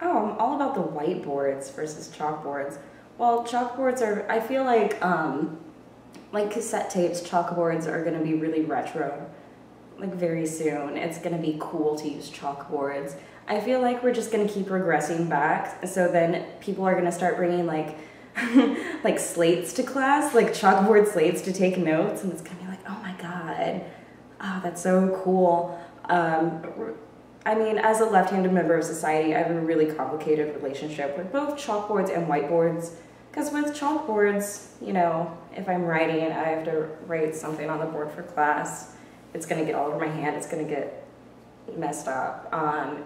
Oh, I'm all about the whiteboards versus chalkboards. Well, chalkboards are, I feel like cassette tapes, chalkboards are gonna be really retro. Like very soon, it's gonna be cool to use chalkboards. I feel like we're just gonna keep regressing back, so then people are gonna start bringing like, like slates to class, like chalkboard slates to take notes, and it's gonna be like, oh my god, oh, that's so cool. I mean, as a left-handed member of society, I have a really complicated relationship with both chalkboards and whiteboards. Because with chalkboards, you know, if I'm writing and I have to write something on the board for class, it's going to get all over my hand, it's going to get messed up.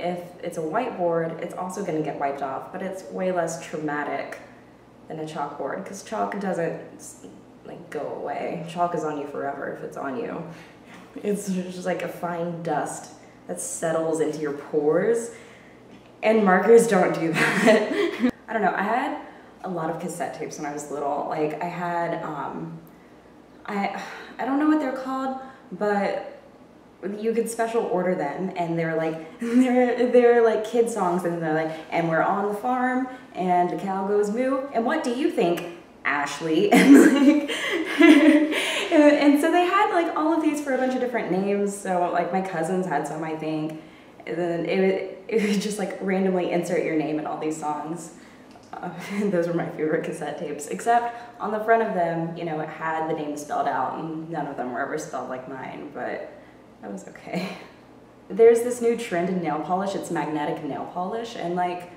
If it's a whiteboard, it's also going to get wiped off, but it's way less traumatic than a chalkboard, because chalk doesn't like go away. Chalk is on you forever if it's on you. It's just like a fine dust that settles into your pores, and markers don't do that. I don't know, I had a lot of cassette tapes when I was little. Like I had, I don't know what they're called, but you could special order them, and they're like, they're like kid songs, and they're like, and we're on the farm, and the cow goes moo, and what do you think, Ashleigh? And like, and so they had like all of these for a bunch of different names. So like my cousins had some, I think, and then it would just like randomly insert your name in all these songs. And those were my favorite cassette tapes, except on the front of them, you know, it had the name spelled out, and none of them were ever spelled like mine, but that was okay. There's this new trend in nail polish, it's magnetic nail polish, and like,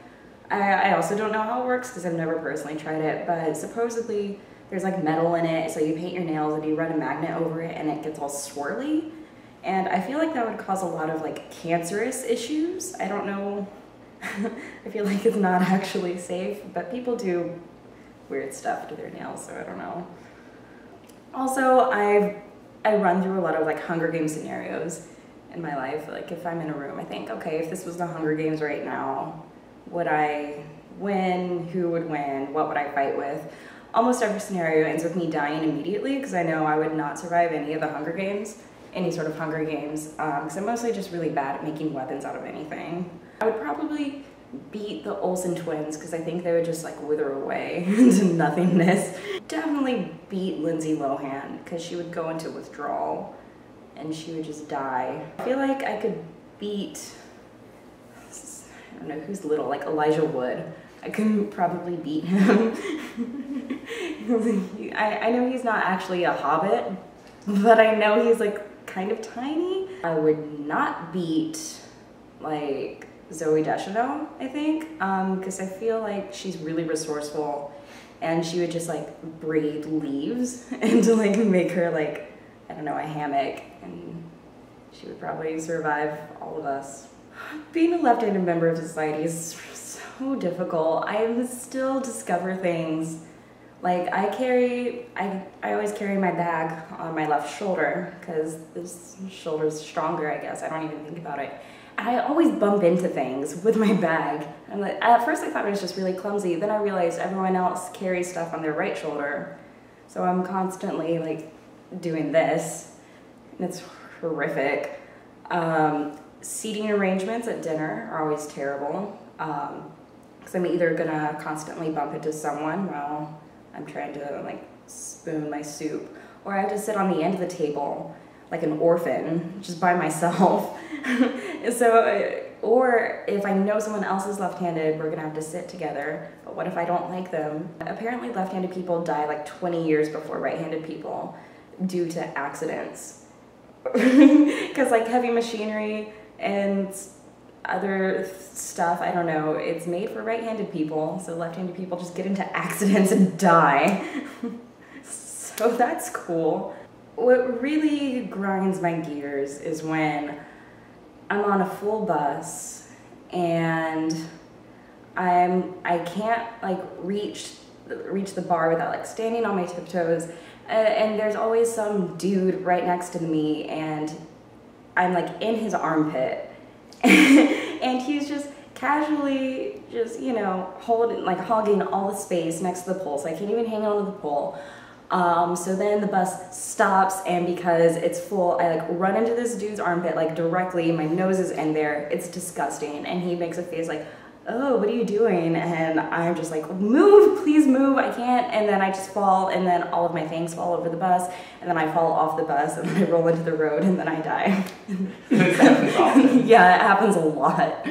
I also don't know how it works because I've never personally tried it, but supposedly there's like metal in it, so you paint your nails and you run a magnet over it and it gets all swirly. And I feel like that would cause a lot of like cancerous issues. I don't know. I feel like it's not actually safe, but people do weird stuff to their nails, so I don't know. Also, I run through a lot of like Hunger Games scenarios in my life. Like if I'm in a room, I think, okay, if this was the Hunger Games right now, would I win? Who would win? What would I fight with? Almost every scenario ends with me dying immediately because I know I would not survive any of the Hunger Games, any sort of Hunger Games, because I'm mostly just really bad at making weapons out of anything. I would probably beat the Olsen twins because I think they would just like wither away into nothingness. Definitely beat Lindsay Lohan because she would go into withdrawal and she would just die. I feel like I could beat, I don't know who's little, like Elijah Wood. I could probably beat him. I know he's not actually a hobbit, but I know he's like kind of tiny. I would not beat like Zooey Deschanel, I think, because I feel like she's really resourceful and she would just like braid leaves and to like make her like, I don't know, a hammock, and she would probably survive all of us. Being a left-handed member of society is so difficult. I still discover things. Like I always carry my bag on my left shoulder because this shoulder's stronger, I guess. I don't even think about it. I always bump into things with my bag. And like, at first I thought it was just really clumsy. Then I realized everyone else carries stuff on their right shoulder. So I'm constantly like doing this, and it's horrific. Seating arrangements at dinner are always terrible because I'm either gonna constantly bump into someone while I'm trying to like spoon my soup, or I have to sit on the end of the table like an orphan just by myself. So, or if I know someone else is left-handed, we're gonna have to sit together. But what if I don't like them? Apparently left-handed people die like 20 years before right-handed people due to accidents. Because like heavy machinery and other stuff, I don't know, it's made for right-handed people, so left-handed people just get into accidents and die. So that's cool. What really grinds my gears is when I'm on a full bus and I can't like reach the bar without like standing on my tiptoes, and there's always some dude right next to me and I'm like in his armpit and he's just casually just, you know, hogging all the space next to the pole, so I can't even hang on to the pole. So then the bus stops, and because it's full, I like run into this dude's armpit like directly, my nose is in there, it's disgusting, and he makes a face like, oh, what are you doing? And I'm just like, move, please move, I can't. And then I just fall, and then all of my things fall over the bus, and then I fall off the bus, and then I roll into the road, and then I die. That happens often. Yeah, it happens a lot.